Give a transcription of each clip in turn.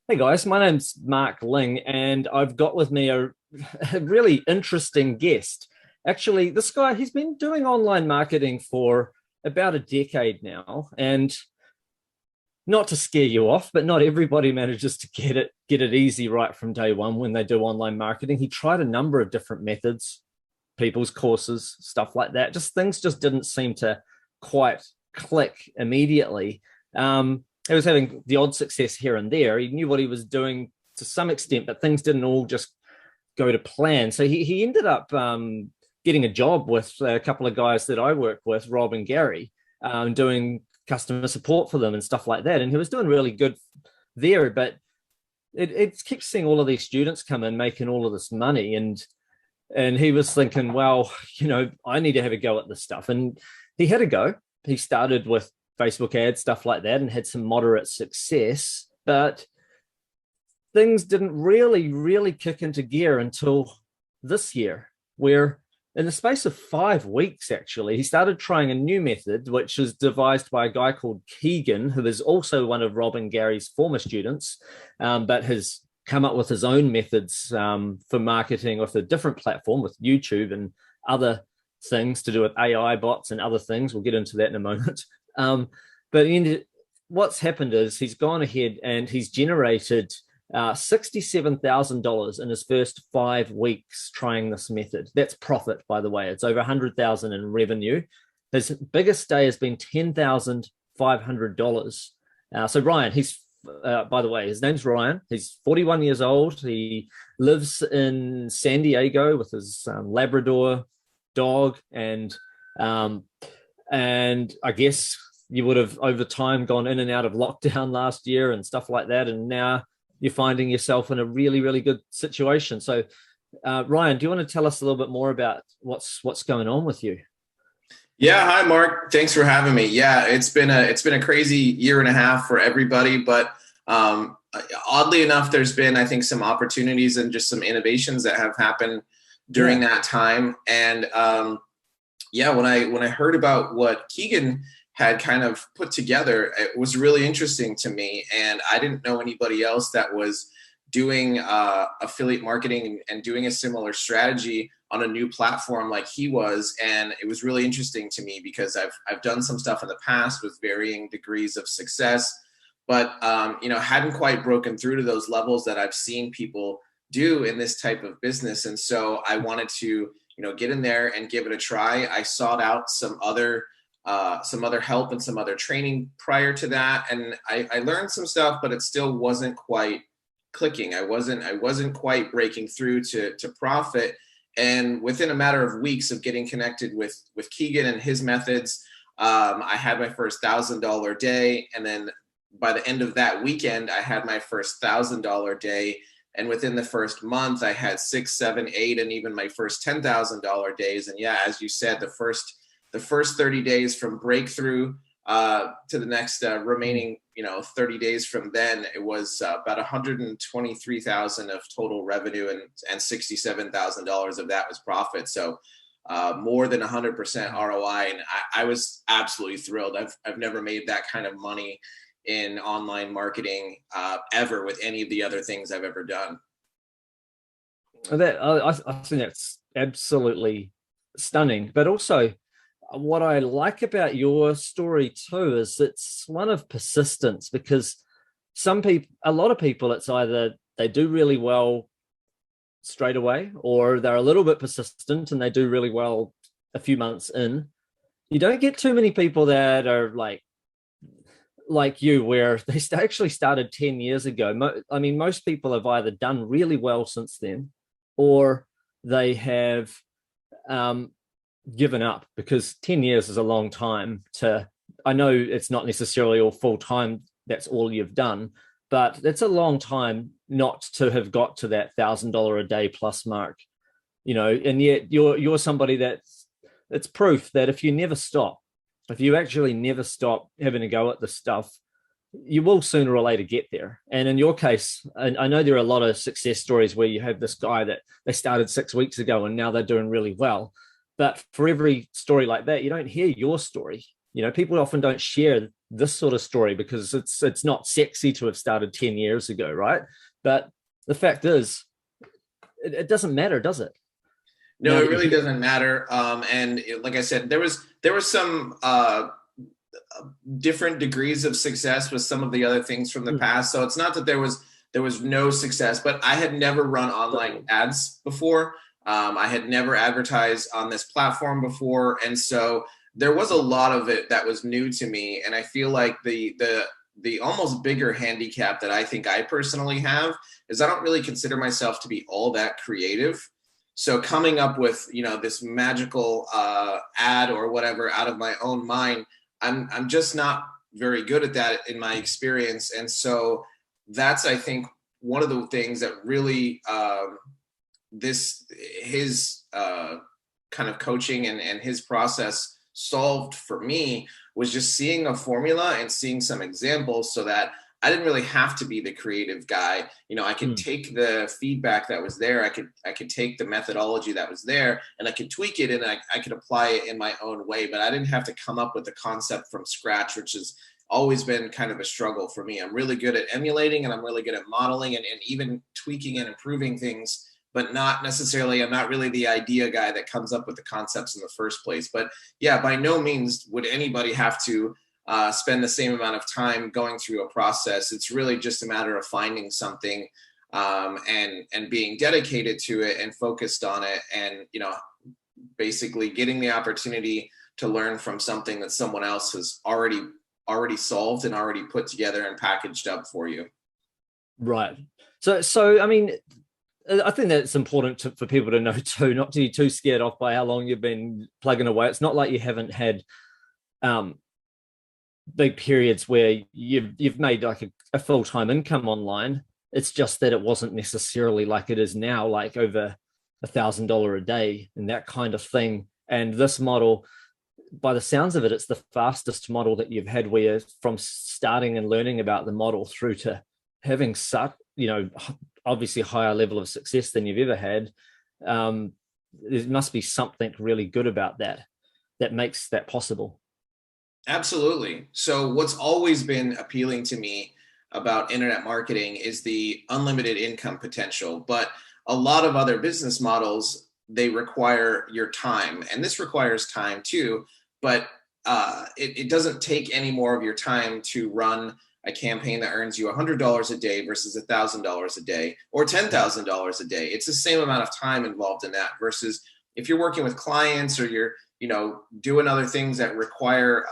Hey guys, my name's Mark Ling, and I've got with me a really interesting guest. Actually, this guy, he's been doing online marketing for about a decade now, and not to scare you off, but not everybody manages to get it easy right from day one when they do online marketing. He tried a number of different methods, people's courses, stuff like that. Just things just didn't seem to quite click immediately. He was having the odd success here and there. He knew what he was doing to some extent, but things didn't all just go to plan. So he ended up getting a job with a couple of guys that I work with, Rob and Gary, doing customer support for them and stuff like that. And he was doing really good there, but it keeps seeing all of these students come in making all of this money, and he was thinking, well, I need to have a go at this stuff. And he had a go. He started with Facebook ads, stuff like that, and had some moderate success, but things didn't really kick into gear until this year, where in the space of 5 weeks, actually, he started trying a new method, which was devised by a guy called Keegan, who is also one of Rob and Gary's former students, but has come up with his own methods for marketing with a different platform, with YouTube and other things to do with AI bots and other things. We'll get into that in a moment. But what's happened is he's gone ahead and he's generated $67,000 in his first 5 weeks trying this method. That's profit, by the way. It's over 100,000 in revenue. His biggest day has been $10,500. So Ryan, he's by the way, his name's Ryan. He's 41 years old. He lives in San Diego with his Labrador dog, and I guess you would have over time gone in and out of lockdown last year and stuff like that, and now you're finding yourself in a really good situation. So Ryan, do you want to tell us a little bit more about what's going on with you? Yeah, hi Mark. Thanks for having me. Yeah, it's been a crazy year and a half for everybody, but oddly enough, there's been, I think, some opportunities and just some innovations that have happened during that time. And when I heard about what Keegan had kind of put together, it was really interesting to me. And I didn't know anybody else that was doing affiliate marketing and doing a similar strategy on a new platform like he was. And it was really interesting to me because I've done some stuff in the past with varying degrees of success, but hadn't quite broken through to those levels that I've seen people do in this type of business. And so I wanted to get in there and give it a try. I sought out some other help and some other training prior to that, and I learned some stuff, but it still wasn't quite clicking. I wasn't quite breaking through to profit. And within a matter of weeks of getting connected with Keegan and his methods, I had my first $1,000 day. And then by the end of that weekend, I had my first $1,000 day. And within the first month, I had 6, 7, 8, and even my first $10,000 days. And yeah, as you said, the first 30 days from breakthrough to the next remaining 30 days from then, it was about 123,000 of total revenue, and $67,000 of that was profit. So more than 100% ROI, and I was absolutely thrilled. I've never made that kind of money in online marketing ever with any of the other things I've ever done. I think that's absolutely stunning, but also what I like about your story too is it's one of persistence, because a lot of people, it's either they do really well straight away, or they're a little bit persistent and they do really well a few months in. You don't get too many people that are like you, where they actually started 10 years ago. I mean, most people have either done really well since then, or they have given up, because 10 years is a long time I know it's not necessarily all full time, that's all you've done, but it's a long time not to have got to that $1,000 a day plus mark, and yet you're somebody it's proof that if you actually never stop having a go at this stuff, you will sooner or later get there. And in your case, I know there are a lot of success stories where you have this guy that they started 6 weeks ago and now they're doing really well. But for every story like that, you don't hear your story. People often don't share this sort of story because it's not sexy to have started 10 years ago, right? But the fact is, it doesn't matter, does it? No, it really doesn't matter. Like I said, there was some different degrees of success with some of the other things from the past. So it's not that there was no success, but I had never run online ads before. I had never advertised on this platform before, and so there was a lot of it that was new to me. And I feel like the almost bigger handicap that I think I personally have is I don't really consider myself to be all that creative. So coming up with, this magical ad or whatever out of my own mind, I'm just not very good at that in my experience. And so that's, I think, one of the things that really his kind of coaching and his process solved for me was just seeing a formula and seeing some examples so that I didn't really have to be the creative guy. I could take the feedback that was there. I could take the methodology that was there and I could tweak it and I could apply it in my own way, but I didn't have to come up with the concept from scratch, which has always been kind of a struggle for me. I'm really good at emulating and I'm really good at modeling and even tweaking and improving things, but not necessarily, I'm not really the idea guy that comes up with the concepts in the first place. But yeah, by no means would anybody have to spend the same amount of time going through a process. It's really just a matter of finding something and being dedicated to it and focused on it, and basically getting the opportunity to learn from something that someone else has already solved and already put together and packaged up for you. Right. So I mean, I think that's important for people to know too, not to be too scared off by how long you've been plugging away. It's not like you haven't had big periods where you've made like a full-time income online. It's just that it wasn't necessarily like it is now, like over $1,000 a day and that kind of thing. And this model, by the sounds of it, it's the fastest model that you've had, where from starting and learning about the model through to having such, obviously higher level of success than you've ever had. There must be something really good about that makes that possible. Absolutely. So what's always been appealing to me about internet marketing is the unlimited income potential, but a lot of other business models, they require your time, and this requires time too, but it doesn't take any more of your time to run a campaign that earns you $100 a day versus $1,000 a day or $10,000 a day. It's the same amount of time involved in that versus if you're working with clients or you're doing other things that require,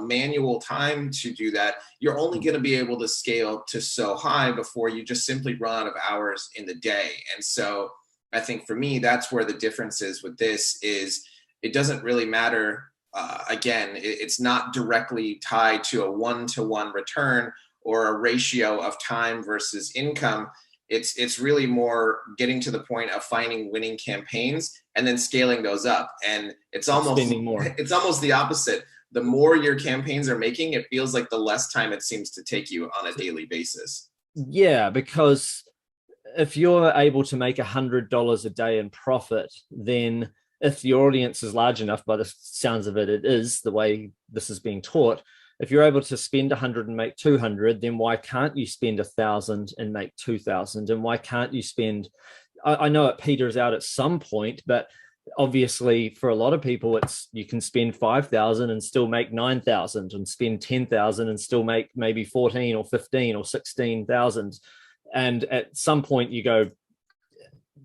manual time to do that, you're only going to be able to scale to so high before you just simply run out of hours in the day. And so I think for me, that's where the difference is with this is it doesn't really matter. It's not directly tied to a one-to-one return or a ratio of time versus income. It's really more getting to the point of finding winning campaigns and then scaling those up. And it's almost the opposite. The more your campaigns are making, it feels like the less time it seems to take you on a daily basis. Yeah, because if you're able to make $100 a day in profit, then if the audience is large enough, by the sounds of it, it is the way this is being taught. If you're able to spend 100 and make 200, then why can't you spend 1,000 and make 2,000? And why can't you spend? I know it peters out at some point, but obviously for a lot of people, it's you can spend 5,000 and still make 9,000, and spend 10,000 and still make maybe 14 or 15 or 16,000. And at some point you go,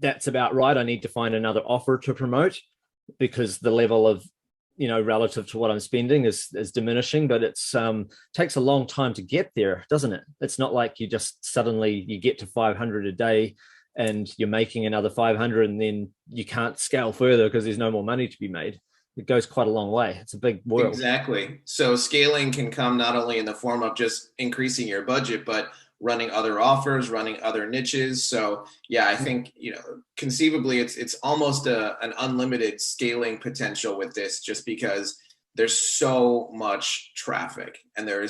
that's about right. I need to find another offer to promote because the level of, relative to what I'm spending is diminishing, but it's takes a long time to get there, doesn't it? It's not like you just suddenly you get to 500 a day and you're making another 500 and then you can't scale further because there's no more money to be made. It goes quite a long way. It's a big world. Exactly. So scaling can come not only in the form of just increasing your budget, but running other offers, running other niches. So yeah, I think, conceivably it's almost an unlimited scaling potential with this, just because there's so much traffic and there are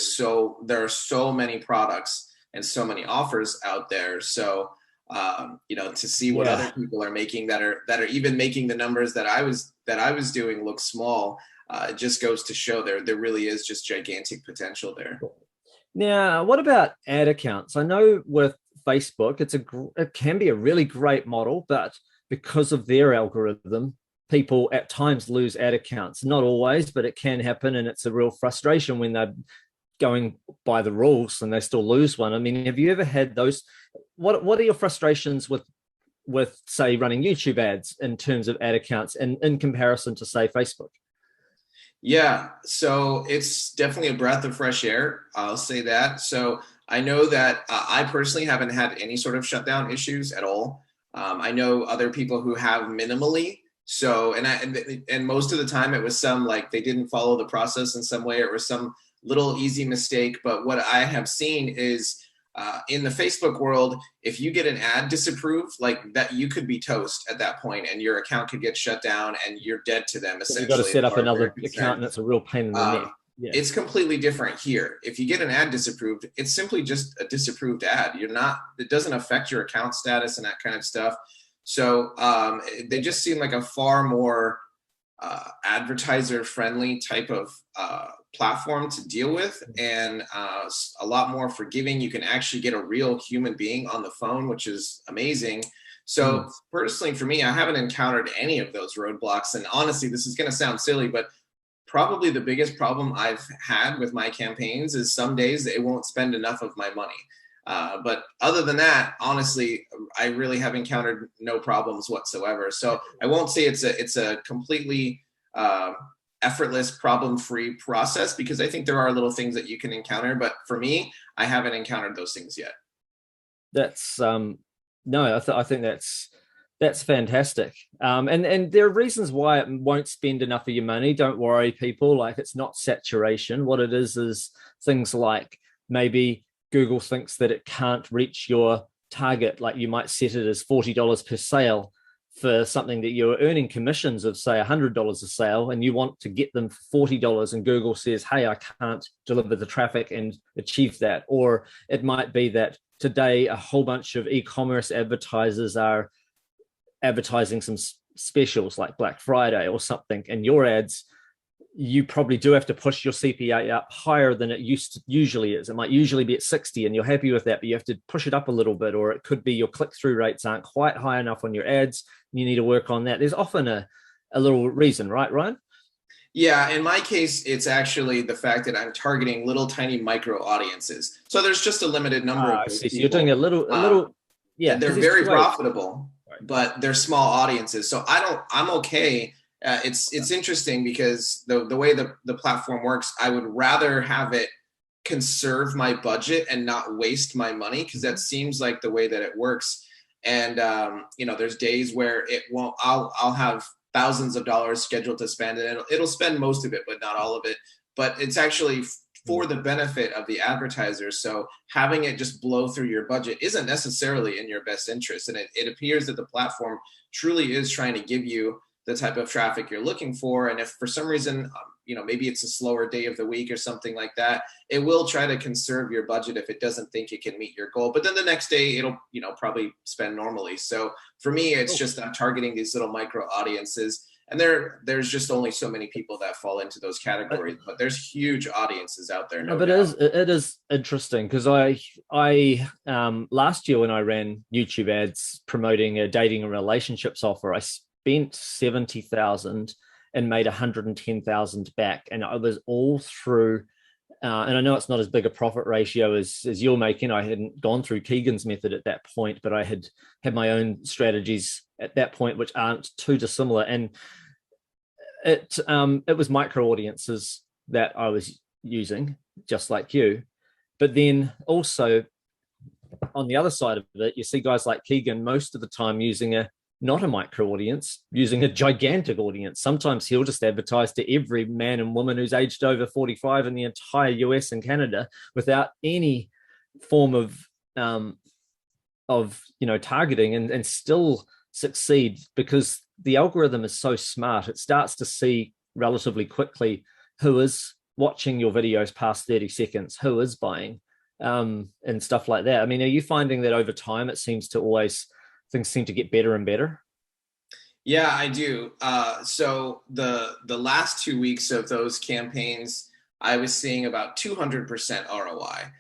so many products and so many offers out there. So, to see what other people are making that are even making the numbers that I was doing look small. it just goes to show there really is just gigantic potential there. Now, what about ad accounts? I know with Facebook, it can be a really great model, but because of their algorithm, people at times lose ad accounts. Not always, but it can happen, and it's a real frustration when they're going by the rules and they still lose one. I mean, have you ever had those? What are your frustrations with say running YouTube ads in terms of ad accounts and in comparison to say Facebook? Yeah, so it's definitely a breath of fresh air. I'll say that. So I know that I personally haven't had any sort of shutdown issues at all. I know other people who have minimally. So, and most of the time it was some like they didn't follow the process in some way, or it was some little easy mistake. But what I have seen is in the Facebook world, if you get an ad disapproved, like that, you could be toast at that point, and your account could get shut down, and you're dead to them. Essentially, you've got to set up another account, and it's a real pain in the neck. Yeah. It's completely different here. If you get an ad disapproved, it's simply just a disapproved ad. It doesn't affect your account status and that kind of stuff. So they just seem like a far more advertiser friendly type of platform to deal with, and a lot more forgiving. You can actually get a real human being on the phone, which is amazing. So personally for me, I haven't encountered any of those roadblocks. And honestly, this is going to sound silly, but probably the biggest problem I've had with my campaigns is some days it won't spend enough of my money. But other than that, honestly, I really have encountered no problems whatsoever. So I won't say it's a completely effortless, problem-free process, because I think there are little things that you can encounter. But for me, I haven't encountered those things yet. That's no, I think that's fantastic. And there are reasons why it won't spend enough of your money. Don't worry, people. Like, it's not saturation. What it is things like maybe Google thinks that it can't reach your target. Like, you might set it as $40 per sale for something that you're earning commissions of, say, $100 a sale, and you want to get them for $40, and Google says, hey, I can't deliver the traffic and achieve that. Or it might be that today a whole bunch of e-commerce advertisers are advertising some specials like Black Friday or something, and your ads, you probably do have to push your CPA up higher than it usually is. It might usually be at 60 and you're happy with that, but you have to push it up a little bit. Or it could be your click-through rates aren't quite high enough on your ads. You need to work on that. There's often a little reason, right, Ryan? Yeah, in my case, it's actually the fact that I'm targeting little tiny micro audiences. So there's just a limited number of people. So you're doing a little, yeah. They're very profitable, but they're small audiences. So I'm okay. It's interesting because the way the platform works, I would rather have it conserve my budget and not waste my money, because that seems like the way that it works. And there's days where it won't. I'll have thousands of dollars scheduled to spend, and it'll spend most of it, but not all of it. But it's actually for the benefit of the advertisers. So having it just blow through your budget isn't necessarily in your best interest. And it appears that the platform truly is trying to give you the type of traffic you're looking for. And if for some reason, maybe it's a slower day of the week or something like that, it will try to conserve your budget if it doesn't think it can meet your goal. But then the next day it'll, probably spend normally. So for me, it's just I'm targeting these little micro audiences, and there's just only so many people that fall into those categories, but there's huge audiences out there. No, but it is interesting, because I last year when I ran YouTube ads promoting a dating and relationships offer, I spent 70,000 and made 110,000 back, and I was all through. And I know it's not as big a profit ratio as you're making. I hadn't gone through Keegan's method at that point, but I had my own strategies at that point, which aren't too dissimilar. And it was micro audiences that I was using, just like you. But then also on the other side of it, you see guys like Keegan most of the time using not a micro audience, using a gigantic audience. Sometimes he'll just advertise to every man and woman who's aged over 45 in the entire US and Canada without any form of targeting, and still succeed, because the algorithm is so smart. It starts to see relatively quickly who is watching your videos past 30 seconds, who is buying, and stuff like that. I mean, are you finding that over time things seem to get better and better? Yeah, I do. So the last 2 weeks of those campaigns, I was seeing about 200% ROI.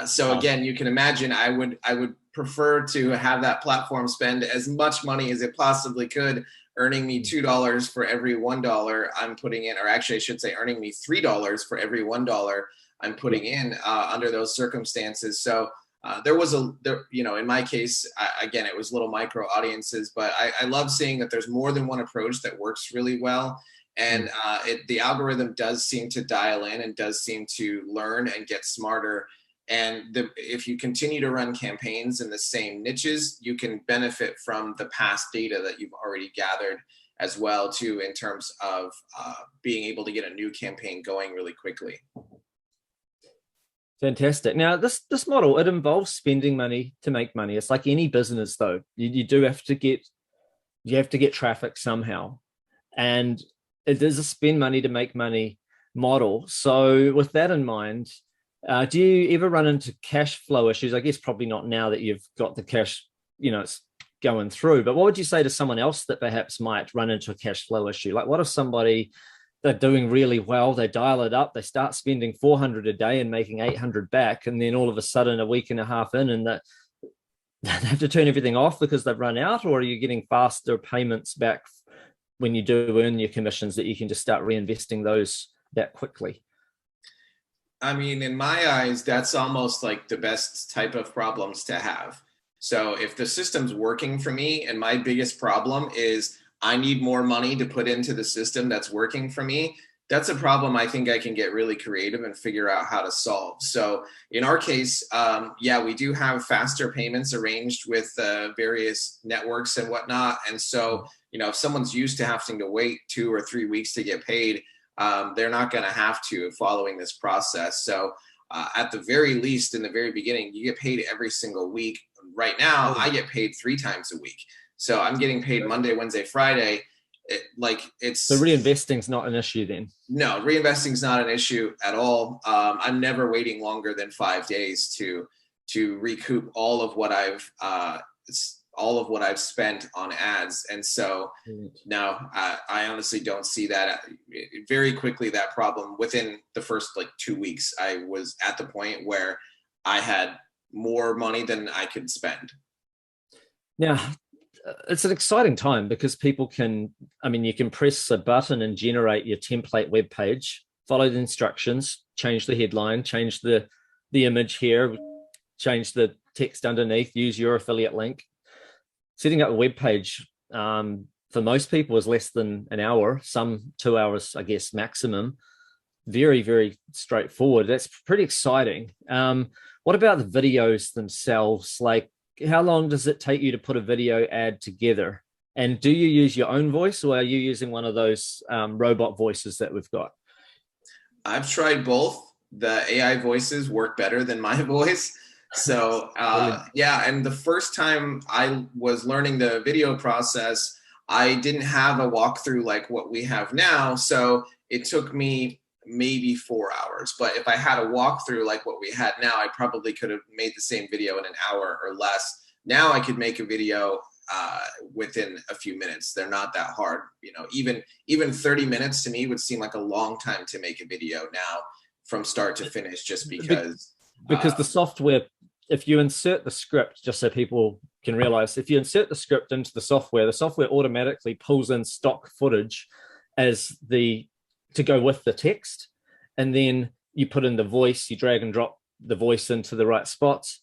So Wow. again, you can imagine I would prefer to have that platform spend as much money as it possibly could, earning me $2 for every $1 I'm putting in, or actually I should say earning me $3 for every $1 I'm Yeah. putting in under those circumstances. So in my case, again, it was little micro audiences, but I love seeing that there's more than one approach that works really well. And Mm. the algorithm does seem to dial in and does seem to learn and get smarter. And if you continue to run campaigns in the same niches, you can benefit from the past data that you've already gathered as well, too, in terms of being able to get a new campaign going really quickly. Fantastic. Now, this model, it involves spending money to make money. It's like any business, though. You do have to get traffic somehow, and it is a spend money to make money model. So, with that in mind, do you ever run into cash flow issues? I guess probably not now that you've got the cash, it's going through. But what would you say to someone else that perhaps might run into a cash flow issue? Like, what if somebody they're doing really well, they dial it up, they start spending 400 a day and making 800 back, and then all of a sudden a week and a half in, and that they have to turn everything off because they've run out? Or are you getting faster payments back when you do earn your commissions that you can just start reinvesting those that quickly? I mean, in my eyes, that's almost like the best type of problems to have. So if the system's working for me and my biggest problem is I need more money to put into the system that's working for me, that's a problem I think I can get really creative and figure out how to solve. So in our case, yeah, we do have faster payments arranged with various networks and whatnot. And so, if someone's used to having to wait 2 or 3 weeks to get paid, they're not going to have to following this process. So at the very least, in the very beginning, you get paid every single week. Right now, I get paid 3 times a week. So I'm getting paid Monday, Wednesday, Friday. So reinvesting's not an issue then? No, reinvesting is not an issue at all. I'm never waiting longer than 5 days to recoup all of what I've spent on ads. And so now I honestly don't see that very quickly. That problem within the first 2 weeks, I was at the point where I had more money than I could spend. Now, it's an exciting time because people can, you can press a button and generate your template web page, follow the instructions, change the headline, change the image here, change the text underneath, use your affiliate link. Setting up a web page for most people is less than an hour, some 2 hours, I guess, maximum. Very, very straightforward. That's pretty exciting. What about the videos themselves? Like, how long does it take you to put a video ad together? And do you use your own voice, or are you using one of those robot voices that we've got? I've tried both. The AI voices work better than my voice. So yeah, and the first time I was learning the video process, I didn't have a walkthrough like what we have now. So it took me maybe 4 hours. But if I had a walkthrough like what we had now, I probably could have made the same video in an hour or less. Now I could make a video within a few minutes. They're not that hard. Even 30 minutes to me would seem like a long time to make a video now from start to finish, just because the software, if you insert the script, just so people can realize, if you insert the script into the software automatically pulls in stock footage to go with the text. And then you put in the voice, you drag and drop the voice into the right spots.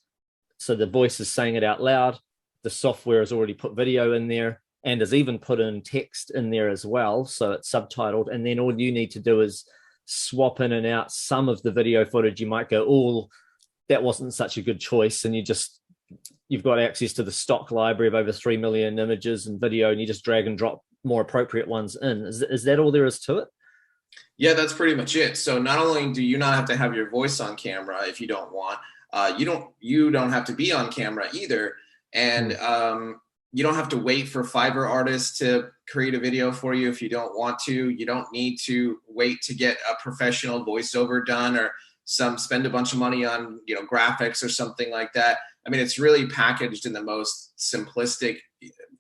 So the voice is saying it out loud. The software has already put video in there and has even put in text in there as well. So it's subtitled. And then all you need to do is swap in and out some of the video footage. You might go, oh, that wasn't such a good choice. And you've got access to the stock library of over 3 million images and video, and you just drag and drop more appropriate ones in. Is that all there is to it? Yeah, that's pretty much it. So not only do you not have to have your voice on camera if you don't want, you don't have to be on camera either. And you don't have to wait for Fiverr artists to create a video for you if you don't want to. You don't need to wait to get a professional voiceover done or spend a bunch of money on graphics or something like that. I mean, it's really packaged in the most simplistic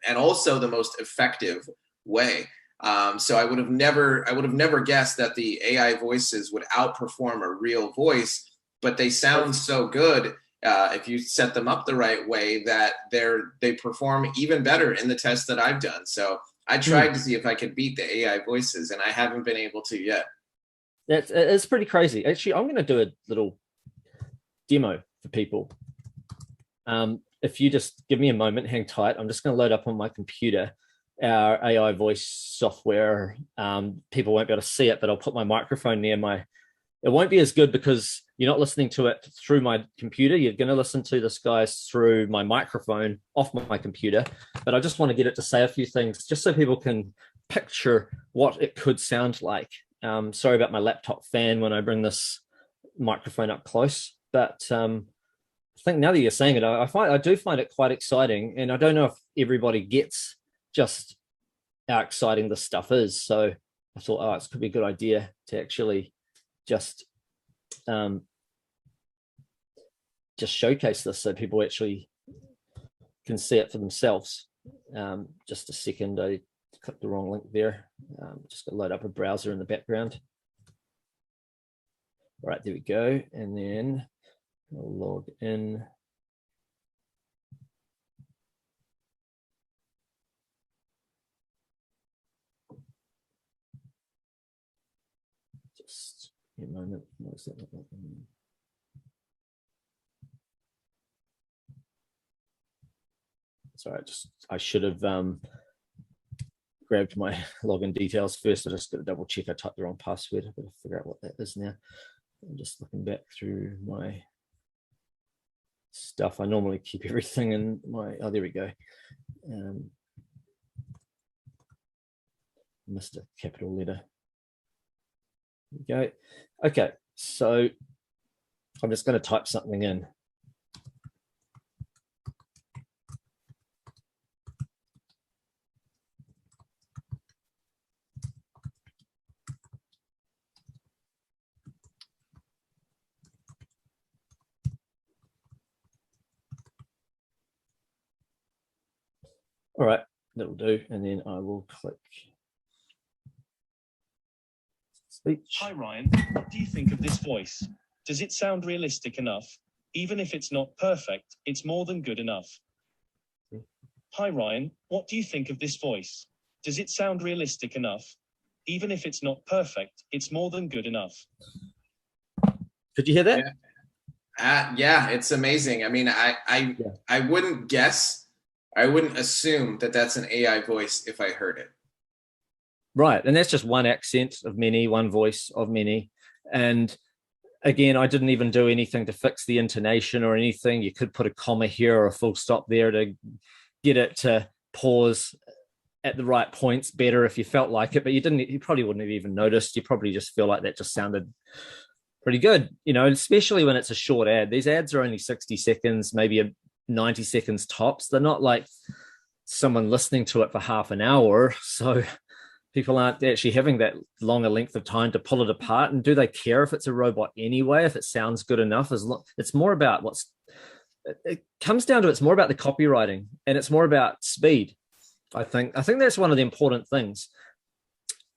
and also the most effective way. So I would have never guessed that the AI voices would outperform a real voice, but they sound so good if you set them up the right way that they perform even better in the tests that I've done. So I tried to see if I could beat the AI voices, and I haven't been able to yet. It's pretty crazy. Actually, I'm going to do a little demo for people. If you just give me a moment, hang tight. I'm just going to load up on my computer our AI voice software. People won't be able to see it, but I'll put my microphone near my. It won't be as good because you're not listening to it through my computer. You're going to listen to this guy through my microphone off my computer. But I just want to get it to say a few things just so people can picture what it could sound like. Sorry about my laptop fan when I bring this microphone up close, but I think now that you're saying it, I do find it quite exciting, and I don't know if everybody gets just how exciting this stuff is. So I thought, oh, it could be a good idea to actually just showcase this so people actually can see it for themselves. Just a second, I clicked the wrong link there. Just gonna load up a browser in the background. All right, there we go. And then I'll log in. Just a moment. What does that look like? Sorry, I should have grabbed my login details first. I just got to double check I typed the wrong password. I've got to figure out what that is now. I'm just looking back through my stuff. I normally keep everything in my, oh, there we go. Missed a capital letter. There we go. Okay, so I'm just going to type something in. All right, that'll do. And then I will click speech. Hi, Ryan. What do you think of this voice? Does it sound realistic enough? Even if it's not perfect, it's more than good enough. Hi, Ryan. What do you think of this voice? Does it sound realistic enough? Even if it's not perfect, it's more than good enough. Could you hear that? Yeah, it's amazing. I mean, I wouldn't guess. I wouldn't assume that that's an AI voice if I heard it. Right. And that's just one accent of many, one voice of many. And again, I didn't even do anything to fix the intonation or anything. You could put a comma here or a full stop there to get it to pause at the right points better if you felt like it, but you probably wouldn't have even noticed. You probably just feel like that just sounded pretty good, you know, especially when it's a short ad. These ads are only 60 seconds, maybe 90 seconds tops. They're not like someone listening to it for half an hour. So people aren't actually having that longer length of time to pull it apart. And do they care if it's a robot anyway, if it sounds good enough? It's more about it comes down to, it's more about the copywriting, and it's more about speed. I think that's one of the important things.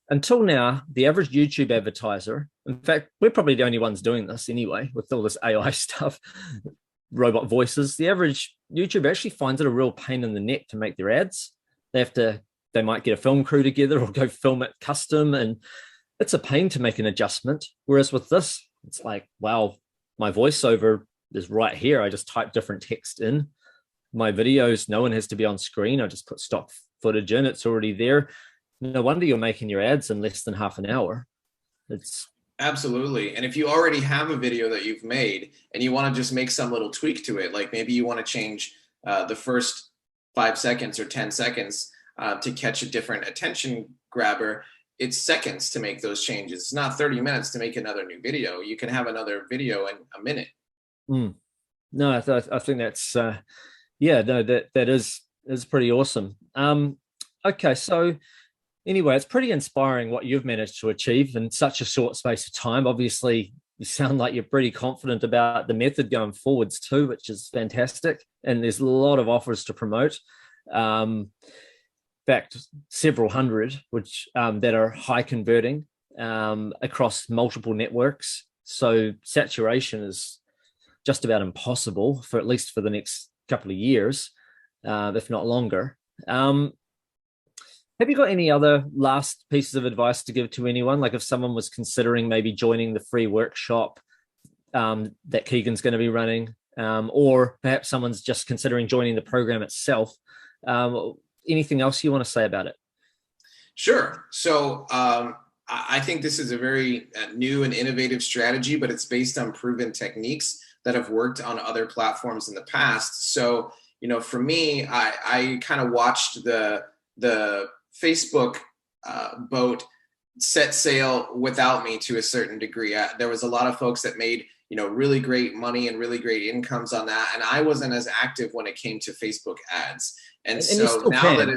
Until now, the average YouTube advertiser, in fact, we're probably the only ones doing this anyway, with all this AI stuff, robot voices, the average YouTube actually finds it a real pain in the neck to make their ads. They might get a film crew together or go film it custom, and it's a pain to make an adjustment. Whereas with this, it's like, wow, my voiceover is right here. I just type different text in. My videos, no one has to be on screen. I just put stock footage in. It's already there. No wonder you're making your ads in less than half an hour. It's absolutely. And if you already have a video that you've made and you want to just make some little tweak to it, like maybe you want to change the first 5 seconds or 10 seconds to catch a different attention grabber, it's seconds to make those changes. It's not 30 minutes to make another new video. You can have another video in a minute. No, I think that's that is pretty awesome. Okay, so anyway, it's pretty inspiring what you've managed to achieve in such a short space of time. Obviously, you sound like you're pretty confident about the method going forwards too, which is fantastic. And there's a lot of offers to promote. But fact, several hundred, which that are high converting across multiple networks. So saturation is just about impossible for at least for the next couple of years, if not longer. Have you got any other last pieces of advice to give to anyone? Like if someone was considering maybe joining the free workshop that Keegan's going to be running, or perhaps someone's just considering joining the program itself. Anything else you want to say about it? Sure. So I think this is a very new and innovative strategy, but it's based on proven techniques that have worked on other platforms in the past. So, for me, I kind of watched the Facebook boat set sail without me to a certain degree. There was a lot of folks that made really great money and really great incomes on that, and I wasn't as active when it came to Facebook ads. And so now that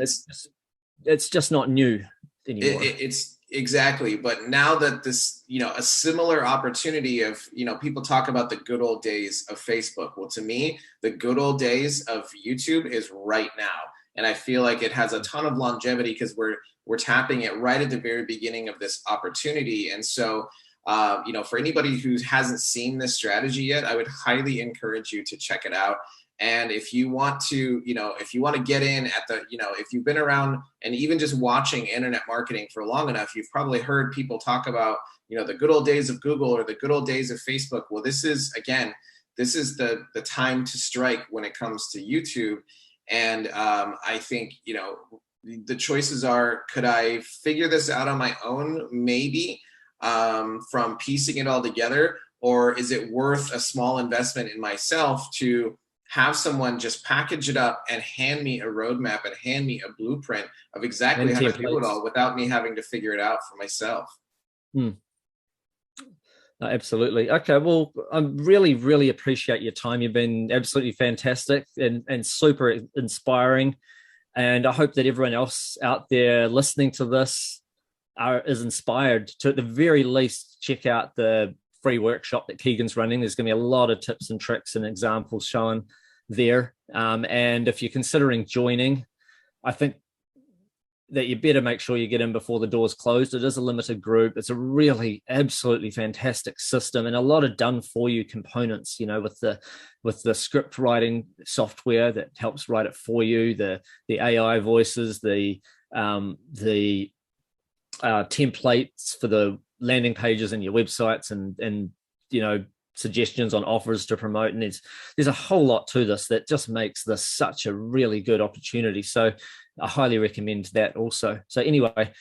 it's just not new anymore. It's exactly. But now that this, a similar opportunity of, people talk about the good old days of Facebook. Well, to me, the good old days of YouTube is right now. And I feel like it has a ton of longevity because we're tapping it right at the very beginning of this opportunity. And so, for anybody who hasn't seen this strategy yet, I would highly encourage you to check it out. And if you want to, get in at the, if you've been around and even just watching internet marketing for long enough, you've probably heard people talk about, the good old days of Google or the good old days of Facebook. Well, this is the time to strike when it comes to YouTube. And I think, the choices are, could I figure this out on my own? Maybe from piecing it all together, or is it worth a small investment in myself to have someone just package it up and hand me a roadmap and hand me a blueprint of exactly how to do it all without me having to figure it out for myself? Absolutely. Okay. Well, I really, really appreciate your time. You've been absolutely fantastic and super inspiring. And I hope that everyone else out there listening to this is inspired to, at the very least, check out the free workshop that Keegan's running. There's going to be a lot of tips and tricks and examples shown there. And if you're considering joining, I think that you better make sure you get in before the doors closed. It is a limited group. It's a really absolutely fantastic system and a lot of done for you components, with the script writing software that helps write it for you, the AI voices, the templates for the landing pages and your websites and suggestions on offers to promote. And there's a whole lot to this that just makes this such a really good opportunity. So I highly recommend that also. So anyway,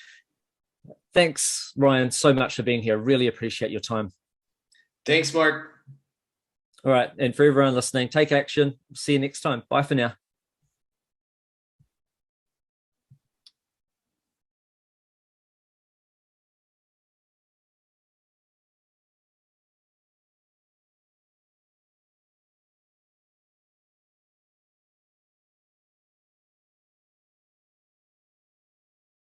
thanks, Ryan, so much for being here. Really appreciate your time. Thanks, Mark. All right. And for everyone listening, take action. See you next time. Bye for now.